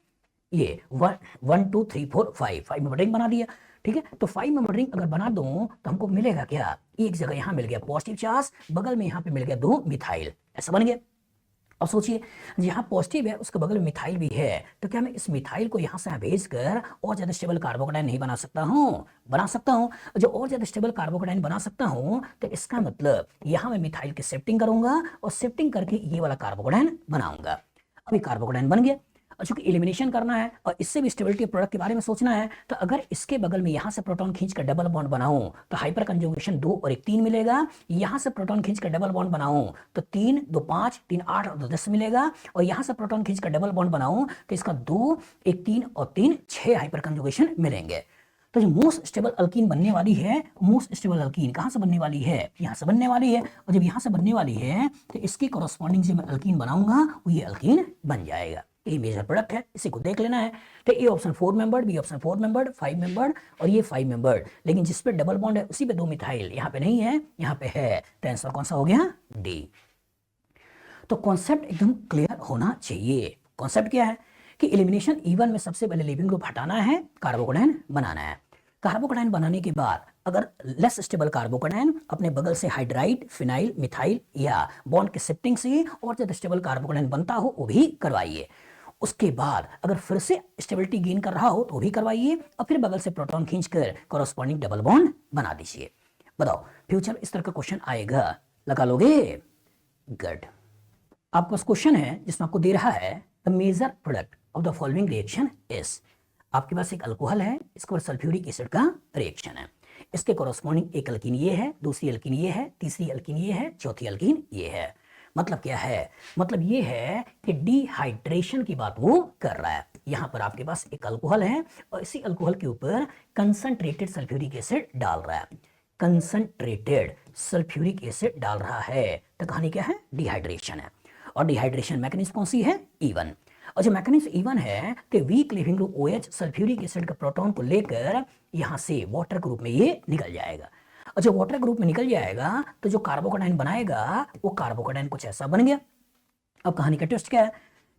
1 2 3 4 5 मेंबर रिंग बना दिया। ठीक है, तो 5 मेंबर रिंग अगर बना दूं तो हमको मिलेगा क्या, एक जगह यहाँ मिल गया पॉजिटिव चार्ज, बगल में यहाँ पे मिल गया 2 मिथाइल, ऐसा बन गया। अब सोचिए जहाँ पॉजिटिव है उसके बगल में मिथाइल भी है, तो क्या मैं इस मिथाइल को यहाँ से भेजकर और ज्यादा स्टेबल कार्बोकैटायन नहीं बना सकता हूँ, बना सकता हूँ। जो और ज्यादा स्टेबल कार्बोकैटायन बना सकता हूँ तो इसका मतलब यहाँ मैं मिथाइल की शिफ्टिंग करूंगा, और शिफ्टिंग करके ये वाला कार्बोकैटायन बनाऊंगा। अभी कार्बोकैटायन बन गया, और चूंकि एलिमिनेशन करना है और इससे भी स्टेबिलिटी प्रोडक्ट के बारे में सोचना है, तो अगर इसके बगल में यहाँ से प्रोटॉन खींचकर डबल बॉन्ड बनाऊं तो हाइपर कंजुगेशन 2 और 1 3 मिलेगा। यहाँ से प्रोटॉन खींचकर डबल बॉन्ड बनाऊं तो 3 2 5 3 8 और 10 मिलेगा, और यहाँ से प्रोटॉन खींचकर डबल बॉन्ड बनाऊं तो इसका 2 1 3 और 3 6 हाइपर कंजुगेशन मिलेंगे। तो जो मोस्ट स्टेबल अल्कीन बनने वाली है, मोस्ट स्टेबल अल्कीन कहाँ से बनने वाली है, यहाँ से बनने वाली है, और जब यहाँ से बनने वाली है तो इसकी कॉरस्पॉन्डिंग से मैं अल्कीन बनाऊंगा, वो ये अल्कीन बन जाएगा। ये मेजर प्रोडक्ट है, इसी को देख लेना है। तो A option 4 membered, B option 4 membered, 5 membered, और ये 5 मेंबर्ड, लेकिन जिस पे डबल बॉन्ड है उसी पे 2 मिथाइल, यहाँ पे नहीं है, यहाँ पे है। तो आंसर कौन सा हो गया, डी। तो कॉन्सेप्ट एकदम क्लियर होना चाहिए। कॉन्सेप्ट क्या है कि एलिमिनेशन इवन में सबसे पहले लिविंग ग्रुप हटाना है, कार्बोकैटायन बनाना है। कार्बोकैटायन बनाने के बाद अगर लेस स्टेबल कार्बोकैटायन अपने बगल से हाइड्राइड, फिनाइल, मिथाइल या बॉन्ड के शिफ्टिंग से और ज्यादा स्टेबल कार्बोकैटायन बनता हो वो भी करवाइए। उसके बाद अगर फिर से स्टेबिलिटी गेन कर रहा हो तो भी करवाइए, और फिर बगल से प्रोटॉन खींचकर कॉरस्पॉन्डिंग डबल बॉन्ड बना दीजिए। बताओ फ्यूचर इस तरह का क्वेश्चन आएगा, लगा लोगे। गुड। आपका क्वेश्चन है जिसमें आपको दे रहा है the major product of the following reaction is. आपके पास एक अल्कोहल है, इसके ऊपर सल्फ्यूरिक एसिड का रिएक्शन है, इसके कॉरस्पॉन्डिंग एक अल्कीन ये है, दूसरी अल्कीन ये है, तीसरी अल्कीन ये है, चौथी अल्कीन ये है। मतलब क्या है, मतलब ये है कि डिहाइड्रेशन की बात वो कर रहा है। यहां पर आपके पास एक अल्कोहल है और इसी अल्कोहल के ऊपर कंसंट्रेटेड सल्फ्यूरिक एसिड डाल रहा है, कंसंट्रेटेड सल्फ्यूरिक एसिड डाल रहा है। तो कहानी क्या है, डिहाइड्रेशन है। और डिहाइड्रेशन मैकेनिज्म कौन सी है, E1। और जो मैकेनिज्म E1 है तो weak leaving group OH sulphuric acid का प्रोटॉन को लेकर यहां से वाटर ग्रुप में ये निकल जाएगा, और जब वाटर ग्रुप में निकल जाएगा तो जो कार्बोकैटायन बनाएगा वो कार्बोकैटायन कुछ ऐसा बन गया। अब कहानी का ट्विस्ट क्या है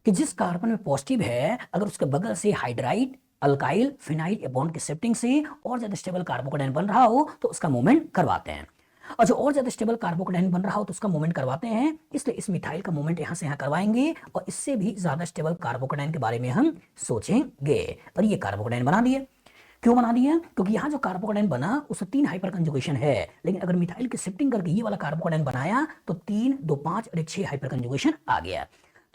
कि जिस कार्बन में पॉजिटिव है अगर उसके बगल से हाइड्राइड, अल्काइल, फिनाइल या बॉन्ड की शिफ्टिंग से और ज्यादा स्टेबल कार्बोकैटायन बन रहा हो तो उसका मूवमेंट करवाते हैं, और जो और ज्यादा स्टेबल कार्बोकैटायन बन रहा हो तो उसका मूवमेंट करवाते हैं। इसलिए इस मिथाइल का मूवमेंट यहां से यहां करवाएंगे, और इससे भी ज्यादा स्टेबल कार्बोकैटायन के बारे में हम सोचेंगे। और ये कार्बोकैटायन बना दिए। क्यों बना दिया, क्योंकि यहाँ जो कार्बोकैटायन बना उससे 3 हाइपर कंजुगेशन है, लेकिन अगर मिथाइल की शिफ्टिंग करके ये वाला कार्बोकैटायन बनाया तो 3 2 5 और 1 6 हाइपर कंजुगेशन आ गया।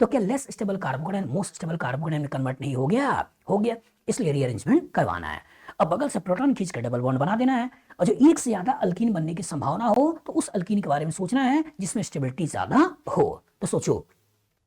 तो क्या less stable carbocation most stable carbocation में कन्वर्ट नहीं हो गया? हो गया, इसलिए रीअरेंजमेंट करवाना है। अब बगल से प्रोटॉन खींच कर डबल बॉन्ड बना देना है, और जो एक से ज्यादा अल्कीन बनने की संभावना हो तो उस अल्कीन के बारे में सोचना है जिसमें स्टेबिलिटी ज्यादा हो। तो सोचो,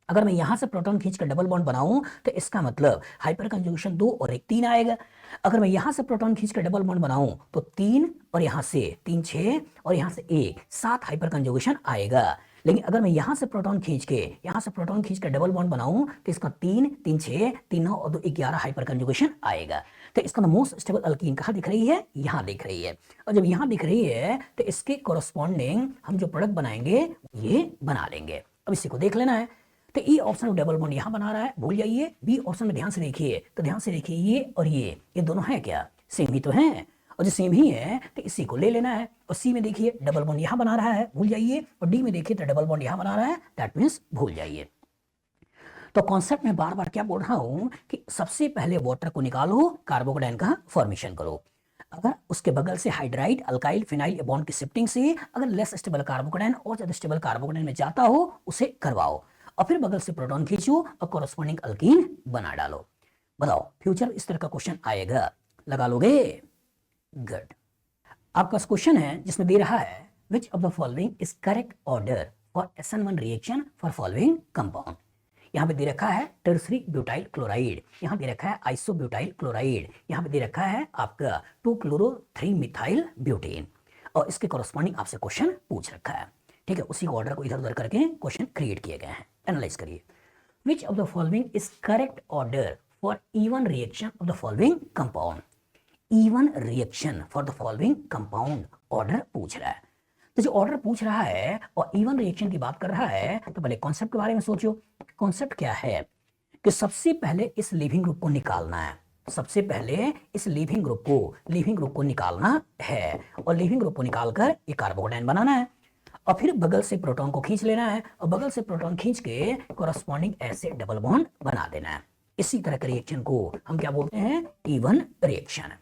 अगर मैं यहां से प्रोटॉन खींचकर डबल बॉन्ड बनाऊं तो इसका मतलब हाइपर कंजुगेशन 2 और 1 3 आएगा। अगर मैं यहां से प्रोटॉन खींचकर डबल बॉन्ड बनाऊं तो 3 और यहां से 3 6 और यहां से 1 7 हाइपर कंजुगेशन आएगा। लेकिन अगर मैं यहां से प्रोटॉन खींचकर डबल बॉन्ड बनाऊं तो इसका 3 3 6 3 9 और 2 11 हाइपर कंजुगेशन आएगा। तो इसका मोस्ट स्टेबल अल्कीन कहां दिख रही है? यहां दिख रही है। और जब यहां दिख रही है तो इसके कोरस्पॉन्डिंग हम जो प्रोडक्ट बनाएंगे ये बना लेंगे। अब इसी को देख लेना है। तो ई ऑप्शन में डबल बॉन्ड यहां बना रहा है, भूल जाइए। बी ऑप्शन में ध्यान से देखिए, तो ध्यान से देखिए ये और ये दोनों है क्या? सेम ही तो है, और जो सेम ही है तो इसी को ले लेना है। और सी में देखिए डबल बॉन्ड यहां बना रहा है, भूल जाइए। और डी में देखिए तो डबल बॉन्ड यहां बना रहा है, दैट मींस भूल जाइए। तो कॉन्सेप्ट में बार बार क्या बोल रहा हूं कि सबसे पहले वाटर को निकालो, कार्बोकेटायन का फॉर्मेशन करो। अगर उसके बगल से हाइड्राइड अल्काइल फिनाइल बॉन्ड की शिफ्टिंग से अगर लेस स्टेबल कार्बोकेटायन और ज्यादा स्टेबल कार्बोकेटायन में जाता हो उसे करवाओ, और फिर बगल से प्रोटॉन खींचो और कोरस्पॉन्डिंग अल्कीन बना डालो। बताओ फ्यूचर इस तरह का क्वेश्चन आएगा, लगा लोगे? गुड। आपका क्वेश्चन है जिसमें दे रहा है which of the following is correct order for SN1 reaction for following compound. यहाँ पे दे रखा है टर्सरी ब्यूटाइल क्लोराइड, यहाँ दे रखा है आइसोब्यूटाइल क्लोराइड, यहाँ पे दे रखा है आपका 2-chloro-3 मिथाइल ब्यूटेन, और इसके कॉरस्पॉन्डिंग आपसे क्वेश्चन पूछ रखा है। ठीक है, उसी ऑर्डर को इधर उधर करके क्वेश्चन क्रिएट किए गए हैं। एनालाइज करिए। Which of the following is correct order for even reaction of the following compound. E one reaction for the following compound order पूछ रहा है। तो जो ऑर्डर पूछ रहा है और इवन रिएक्शन की बात कर रहा है तो पहले कॉन्सेप्ट के बारे में सोचो। कॉन्सेप्ट क्या है कि सबसे पहले इस लीविंग ग्रुप को निकालना है, सबसे पहले इस लीविंग ग्रुप को निकालना है, और लीविंग ग्रुप को निकालकर ये कार्बोकेटायन बनाना है, और फिर बगल से प्रोटॉन को खींच लेना है, और बगल से प्रोटॉन खींच के कोरस्पॉन्डिंग ऐसे डबल बॉन्ड बना देना है। इसी तरह के रिएक्शन को हम क्या बोलते हैं? E one reaction.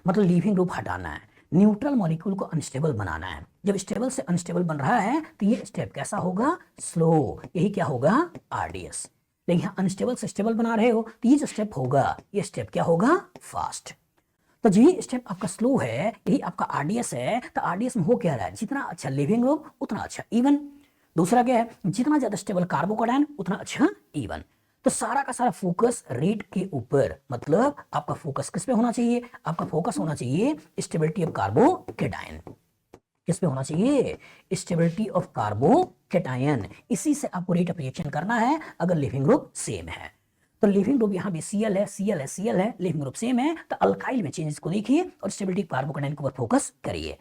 मतलब लीविंग ग्रुप हटाना है, न्यूट्रल मॉलिक्यूल को अनस्टेबल बनाना है। जब स्टेबल से अनस्टेबल बन रहा है तो ये स्टेप कैसा होगा? स्लो। यही क्या होगा? RDS। लेकिन यहाँ अनस्टेबल से स्टेबल बना रहे हो तो ये जो स्टेप होगा ये स्टेप क्या होगा? फास्ट। तो जो ये स्टेप आपका स्लो है यही आपका RDS है। तो RDS में हो क्या रहा है? जितना अच्छा लिविंग ग्रुप उतना अच्छा इवन। दूसरा क्या है? जितना ज्यादा स्टेबल कार्बोकेटायन उतना अच्छा इवन। तो सारा का सारा फोकस रेट के ऊपर, मतलब आपका फोकस किस पे होना चाहिए? आपका फोकस होना चाहिए स्टेबिलिटी ऑफ कार्बोकेटायन। किस पे होना चाहिए? Stability of carbocation. इसी से आपको रेट ऑफ रिएक्शन करना है अगर लिविंग ग्रुप सेम है। तो लिविंग ग्रुप यहाँ भी Cl है, Cl है, Cl है, लिविंग ग्रुप सेम है, तो अल्काइल में चेंजेस को देखिए और स्टेबिलिटी कार्बोकेटायन के ऊपर फोकस करिए।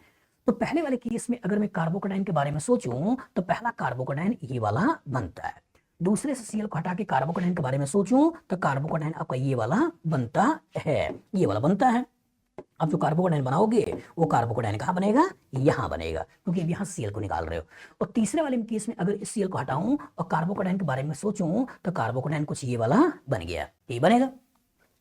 तो पहले वाले केस में अगर मैं कार्बोकेटायन के बारे में सोचूं तो पहला कार्बोकेटायन ये वाला बनता है। दूसरे से Cl को हटा के कार्बोकेटायन के बारे में सोचूं तो कार्बोकेटायन आपका ये वाला बनता है, ये वाला बनता है। अब जो कार्बोकेटायन बनाओगे वो कार्बोकेटायन कहाँ बनेगा? यहाँ बनेगा, क्योंकि यहाँ Cl को निकाल रहे हो। और तीसरे वाले केस में अगर इस Cl को हटाऊं और कार्बोकेटायन के बारे में सोचूं तो कार्बोकेटायन कुछ ये वाला बन गया, ये बनेगा।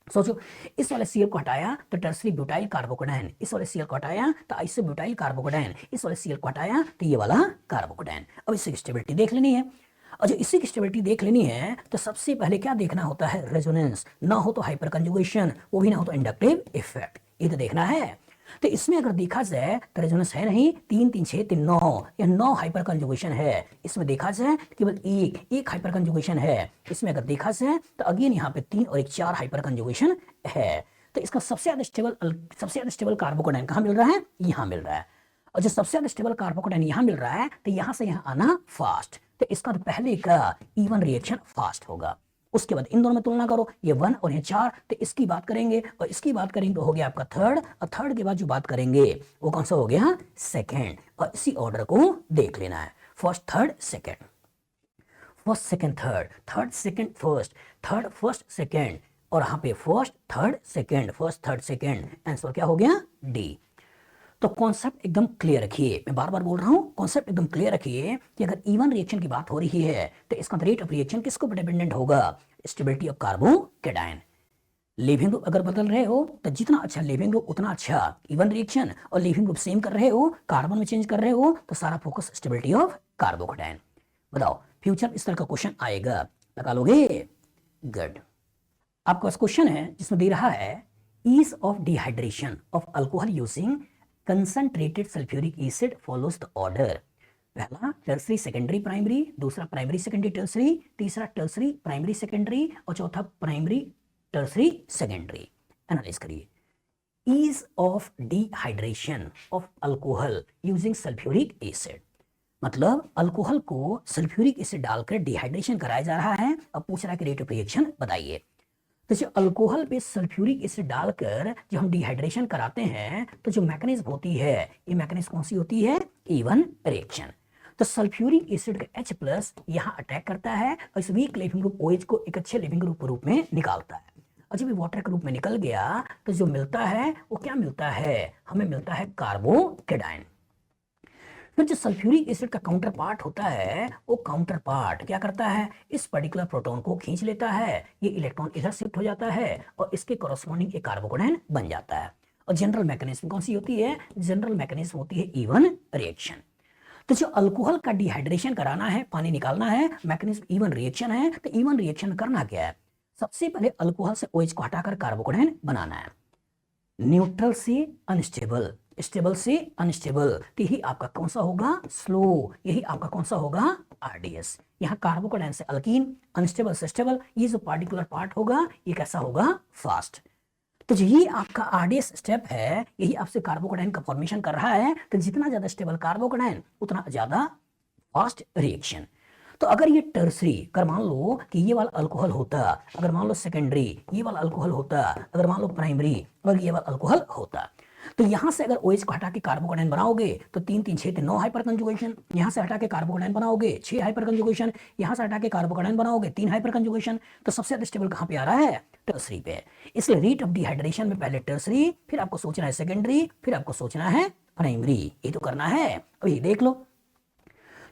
सोचो, इस वाले Cl को हटाया तो टर्सरी ब्यूटाइल कार्बोकेटायन, इस वाले Cl को हटाया तो आइसोब्यूटाइल कार्बोकेटायन, इस वाले Cl को हटाया तो ये वाला कार्बोकेटायन। अब इसकी स्टेबिलिटी देख लेनी है, और जो इसी की स्टेबिलिटी देख लेनी है तो सबसे पहले क्या देखना होता है? रेजोनेंस। ना हो तो हाइपर कंजुगेशन, वो भी ना हो तो इंडक्टिव इफेक्ट, ये तो देखना है। तो इसमें अगर देखा जाए तो रेजोनेंस है नहीं, 3 3 6 3 9, यह 9 हाइपर कंजुगेशन है। इसमें देखा जाए केवल एक हाइपर कंजुगेशन है। इसमें अगर देखा जाए तो अगेन यहाँ पे 3 और 1 4 हाइपर कंजुगेशन है। तो इसका सबसे ज्यादा स्टेबल कार्बोकेटायन कहाँ मिल रहा है? यहाँ मिल रहा है। और जो सबसे ज्यादा स्टेबल कार्बोकेटायन यहाँ मिल रहा है तो यहाँ से यहाँ आना फास्ट, तो इसका तो पहले का इवन रिएक्शन फास्ट होगा। उसके बाद इन दोनों में तुलना करो, ये 1 और ये 4, तो इसकी बात करेंगे और इसकी बात करेंगे तो हो गया आपका थर्ड, और थर्ड के बाद जो बात करेंगे वो कौन सा हो गया? सेकेंड। और इसी ऑर्डर को देख लेना है, first third second, first second third, third second first, third first second, और यहाँ पे first third second, first third second. Answer क्या हो गया? डी। तो कॉन्सेप्ट एकदम क्लियर रखिए, मैं बार बार बोल रहा हूं कॉन्सेप्ट एकदम क्लियर रखिए कि अगर इवन रिएक्शन की बात हो रही है तो इसका रेट ऑफ रिएक्शन किसके ऊपर डिपेंडेंट होगा? Stability of carbocation. Leaving group अगर बदल रहे हो तो जितना अच्छा लिविंग ग्रुप उतना अच्छा इवन रिएक्शन, और लिविंग ग्रुप सेम कर रहे हो, कार्बन में चेंज कर रहे हो तो सारा फोकस स्टेबिलिटी ऑफ कार्बोकेटायन। बताओ फ्यूचर इस तरह का क्वेश्चन आएगा, लगा लोगे? गुड। आपके पास क्वेश्चन है जिसमें दे रहा है ease of dehydration of alcohol using concentrated sulphuric acid follows the order. पहला टर्सरी सेकेंडरी प्राइमरी, दूसरा प्राइमरी सेकेंडरी टर्सरी, तीसरा टर्सरी प्राइमरी सेकेंडरी और चौथा प्राइमरी टर्सरी सेकेंडरी। एनालाइज करिए। Ease of dehydration of alcohol using sulphuric acid, मतलब alcohol को sulphuric acid डालकर dehydration कराया जा रहा है। अब पूछ रहा है कि रेट ऑफ रिएक्शन बताइए। तो जो अल्कोहल पे सल्फ्यूरिक एसिड डालकर जो हम डिहाइड्रेशन कराते हैं तो जो मैकेनिज्म होती है, ये मैकेनिज्म कौन सी होती है? E1 reaction. तो सल्फ्यूरिक एसिड का H+ यहाँ अटैक करता है और इस वीक लिविंग ग्रुप OH को एक अच्छे लिविंग ग्रुप रूप में निकालता है। और जब ये वाटर के रूप में निकल गया तो जो मिलता है वो क्या मिलता है? हमें मिलता है कार्बोकेटायन। फिर जो सल्फ्यूरिक एसिड का काउंटर पार्ट होता है वो काउंटर पार्ट क्या करता है? इस पर्टिकुलर प्रोटॉन को खींच लेता है, ये इलेक्ट्रॉन इधर शिफ्ट हो जाता है और इसके कॉरस्पॉन्डिंग एक कार्बोकेटायन बन जाता है। और जनरल मैकेनिज्म कौन सी होती है? जनरल मैकेनिज्म होती है E1 रिएक्शन। तो जो अल्कोहल का डिहाइड्रेशन कराना है, पानी निकालना है, मैकेनिज्म E1 रिएक्शन है। तो E1 रिएक्शन करना क्या है? सबसे पहले अल्कोहल से OH को हटाकर कार्बोकेटायन बनाना है। न्यूट्रल से अनस्टेबल, स्टेबल से अनस्टेबल, तो यही आपका कौन सा होगा? स्लो। यही आपका कौन सा होगा? RDS। यहाँ कार्बोकेटायन से अल्कीन, अनस्टेबल से स्टेबल, ये जो पार्टिकुलर पार्ट होगा ये कैसा होगा? फास्ट। तो यही आपका RDS स्टेप है, यही आपसे कार्बोकेटायन का फॉर्मेशन कर रहा है। तो जितना ज्यादा स्टेबल कार्बोकेटायन उतना ज्यादा फास्ट रिएक्शन। तो अगर ये टर्सरी, अगर मान लो कि ये वाला अल्कोहल होता, अगर मान लो सेकेंडरी ये वाला अल्कोहल होता, अगर मान लो प्राइमरी अगर ये वाला अल्कोहल होता, तो यहां से अगर OH को हटा के कार्बोकेटायन बनाओगे तो 3 3 6 9 हाइपर कंजुगेशन, यहां से हटा के कार्बोकेटायन बनाओगे 6 हाइपर कंजुगेशन, यहां से हटा के कार्बोकेटायन बनाओगे 3 हाइपर कंजुगेशन। तो सबसे ज्यादा स्टेबल कहां पे आ रहा है? टर्सरी पे। इसलिए रेट ऑफ डिहाइड्रेशन में पहले टर्सरी, फिर आपको सोचना है सेकेंडरी, फिर आपको सोचना है प्राइमरी। ये तो करना है। अब ये देख लो,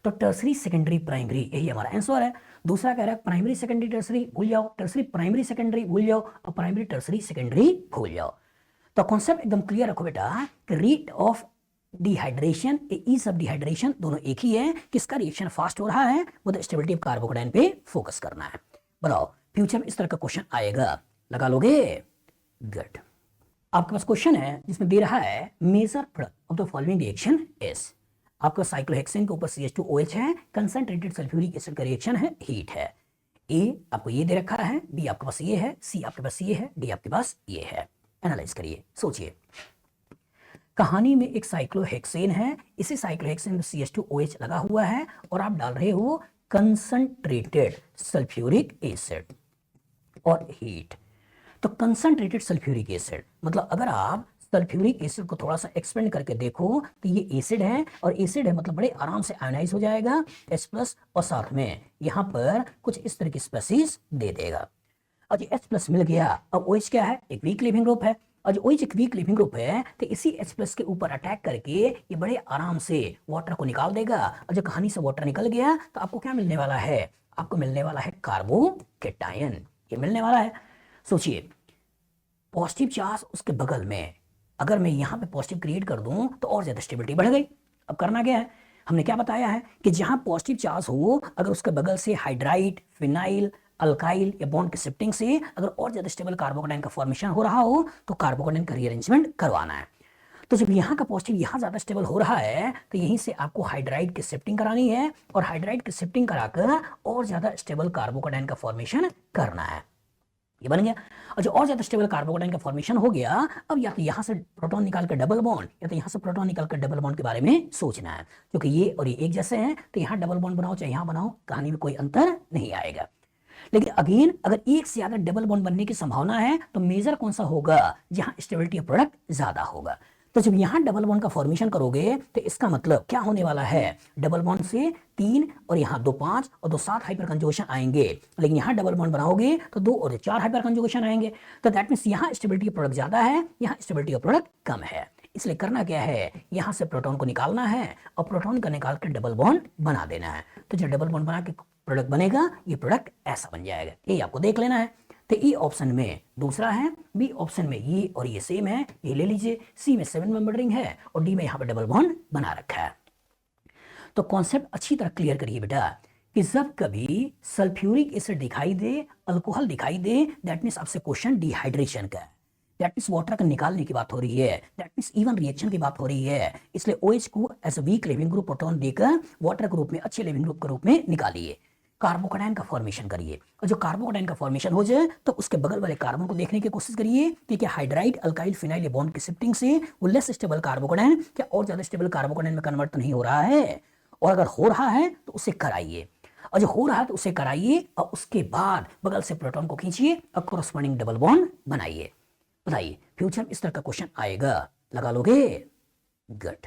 तो टर्सरी सेकेंडरी प्राइमरी यही हमारा आंसर है। दूसरा कह रहा है प्राइमरी सेकेंडरी टर्सरी भूल जाओ, टर्सरी प्राइमरी सेकेंडरी भूल जाओ और प्राइमरी टर्सरी सेकेंडरी भूल जाओ। तो कॉन्सेप्ट एकदम क्लियर रखो बेटा कि rate of dehydration, ease of dehydration दोनों एक ही है। किसका रिएक्शन फास्ट हो रहा है? वो द स्टेबिलिटी ऑफ कार्बोकेटायन पे फोकस करना है। बताओ फ्यूचर में इस तरह का क्वेश्चन आएगा, लगा लोगे? गुड। आपके पास क्वेश्चन है जिसमें दे रहा है major product of the following reaction is. आपका साइक्लोहेक्सेन के ऊपर CH2OH है, कंसंट्रेटेड सल्फ्यूरिक एसिड का रिएक्शन है, हीट है। A आपको ये दे रखा है, B आपके पास ये है, C आपके पास ये है, D आपके पास ये है। एनालाइज करिए, सोचिए। कहानी में एक साइक्लोहेक्सेन है, इसी साइक्लोहेक्सेन में CH2OH लगा हुआ है और आप डाल रहे हो कंसंट्रेटेड सल्फ्यूरिक एसिड और हीट। तो कंसंट्रेटेड सल्फ्यूरिक एसिड मतलब अगर आप सल्फ्यूरिक एसिड को थोड़ा सा एक्सपेंड करके देखो तो ये एसिड है और एसिड है मतलब बड़े आराम से आयोनाइज हो जाएगा H+ और साथ में यहाँ पर कुछ इस तरह की स्पेसीज दे देगा। और ये H+ मिल गया। अब OH क्या है? एक वीक लिविंग ग्रुप है। और जो OH एक वीक लिविंग ग्रुप है तो इसी H+ के ऊपर अटैक करके ये बड़े आराम से वाटर को निकाल देगा। और जब कहानी से वाटर निकल गया तो आपको क्या मिलने वाला है? आपको मिलने वाला है कार्बोकेटायन, ये मिलने वाला है। सोचिए, पॉजिटिव चार्ज उसके बगल में, अगर मैं यहाँ पे पॉजिटिव क्रिएट कर दूं तो और ज्यादा स्टेबिलिटी बढ़ गई। अब करना क्या है? हमने क्या बताया है कि जहां पॉजिटिव चार्ज हो अगर उसके बगल से हाइड्राइड, फिनाइल, अल्काइल या बॉन्ड की शिफ्टिंग से अगर और ज्यादा स्टेबल कार्बोकेटायन का फॉर्मेशन हो रहा हो तो कार्बोकेटायन का रीअरेंजमेंट करवाना है। तो जब यहाँ का पॉजिटिव यहाँ ज्यादा स्टेबल हो रहा है तो यहीं से आपको हाइड्राइड की शिफ्टिंग करानी है और हाइड्राइड की शिफ्टिंग कराकर और ज्यादा स्टेबल कार्बोकेटायन का फॉर्मेशन करना है। ये बन गया। और जो और ज्यादा स्टेबल कार्बोकेटायन का फॉर्मेशन हो गया, अब या तो यहाँ से प्रोटॉन निकाल कर डबल बॉन्ड या तो यहाँ से प्रोटॉन निकाल कर डबल बॉन्ड के बारे में सोचना है, क्योंकि ये और ये एक जैसे हैं तो यहाँ डबल बॉन्ड बनाओ चाहे यहाँ बनाओ कहानी में कोई अंतर नहीं आएगा। लेकिन अगेन अगर एक से ज्यादा डबल बॉन्ड बनने की संभावना है तो मेजर कौन सा होगा? जहां स्टेबिलिटी ऑफ प्रोडक्ट ज्यादा होगा। तो जब यहां डबल बॉन्ड का फॉर्मेशन करोगे तो इसका मतलब क्या होने वाला है? डबल बॉन्ड से 3 और यहाँ 2 5 और 2 7 हाइपर कंजुगेशन आएंगे। लेकिन यहाँ डबल बॉन्ड बनाओगे तो 2 और 4 हाइपर कंजुगेशन आएंगे। तो दैट मींस यहाँ स्टेबिलिटी ऑफ प्रोडक्ट ज्यादा है, यहाँ स्टेबिलिटी ऑफ प्रोडक्ट कम है। इसलिए करना क्या है? यहाँ से प्रोटॉन को निकालना है और प्रोटॉन का निकाल कर डबल बॉन्ड बना देना है। तो जब डबल बॉन्ड बना के प्रोडक्ट बनेगा ये प्रोडक्ट ऐसा बन जाएगा। ये आपको देख लेना है। तो E ऑप्शन में दूसरा है, B ऑप्शन में ये और ये सेम है, ये ले लीजिए। C में 7 मेंबर रिंग है और D में यहाँ पर डबल बॉन्ड बना रखा है। तो कॉन्सेप्ट अच्छी तरह क्लियर करिए बेटा कि जब कभी सल्फ्यूरिक एसिड दिखाई दे, अल्कोहल दिखाई दे, दैट मीन्स आपसे क्वेश्चन डिहाइड्रेशन का है, दैट मीन्स वाटर का निकालने की बात हो रही है, दैट मीन्स इवन रिएक्शन की बात हो रही है। इसलिए OH को as a weak leaving group proton देकर वाटर ग्रुप में, अच्छे लिविंग ग्रुप के रूप में निकालिए, कार्बोकैटायन का फॉर्मेशन करिए, और जो कार्बोकैटायन का फॉर्मेशन हो जाए तो उसके बगल वाले कार्बन को देखने की कोशिश करिए कि क्या हाइड्राइड अल्काइल फिनाइल बॉन्ड की शिफ्टिंग से वो लेस स्टेबल कार्बोकैटायन क्या और ज्यादा स्टेबल कार्बोकैटायन में कन्वर्ट तो नहीं हो रहा है, और अगर हो रहा है तो उसे कराइए, और जो हो रहा है तो उसे कराइए, और उसके बाद बगल से प्रोटॉन को खींचिए और कोरस्पॉन्डिंग डबल बॉन्ड बनाइए। बताइए फ्यूचर में इस तरह का क्वेश्चन आएगा, लगा लोगे? गुड।